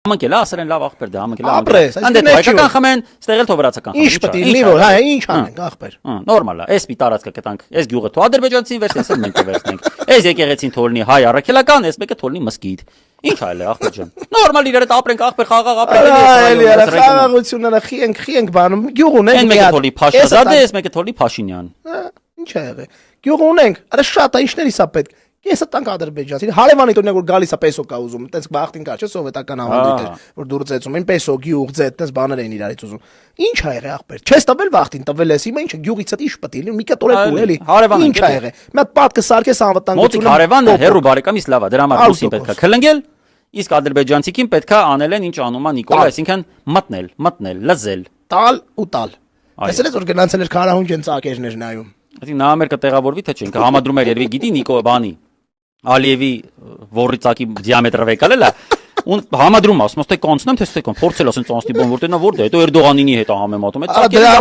Մանկել ասել են լավ ախպեր դա մանկել Ապրես, անդե հայկական խմեն ստեղել թո վրացական Ինչ պետք է լինի որ հա ինչ անենք ախպեր նորմալ է էս մի տարածքը կտանք էս գյուղը թո ադրբեջանցին վերցնենք մենք կվերցնենք էս եկեղեցին թողնի հայ առաքելական էս մեկը թողնի մսկիթ ինչ այլ է ախպեր ջան նորմալ իրար հետ ապրենք ախպեր խաղաղ ապրենք խաղաղությունները խիենք բանում գյուղ ունենք են մեկը թողնի Փաշազադե էս մեկը թողնի Փաշինյան ինչ է եղել գյուղ ունենք արա շատ է ինչներիս է պետք Կեսը տանք ադրբեջանցին հարևանի տոնը որ գալիս է պեսո կա ուզում տես բախտին կա չէ սովետական ավանդույթ էր որ դուրս ծեցում են պեսո գյուղ ձետ տես բաներ էին իրարից ուզում ինչ ա եղել ախպեր չես տվել վախտին տվել ես հիմա ինչը գյուղից է ինչ պետք է մի կետ օրեք ու էլի ինչ ա եղել մի հատ պատկը սարքես անվտանգությունը մոտիկ հարևանը հերու բարեկամից լավ է դրա համար ռուսին պետք է քլնգել իսկ ադրբեջանցիքին պետք է անել են ինչ անում է Նիկոլա այսինքն մտնել լզել տալ ու տալ այսպես որ գնացել էր քարահունջ են ծակերներ նայում Այսինքն նա ամեր կտեղավորվի թե չենք համադրում էր երևի գիտի Նիկո բանի Ալիևի որի ծակի դիամետրը վեկալել է ու համադրում ասում թե կանցնեմ թե ստեկան փորձել ասեն ծանցնի բան որտեղ նա որտեղ հետո Էրդողանինի հետ համեմատում այդ ծակերը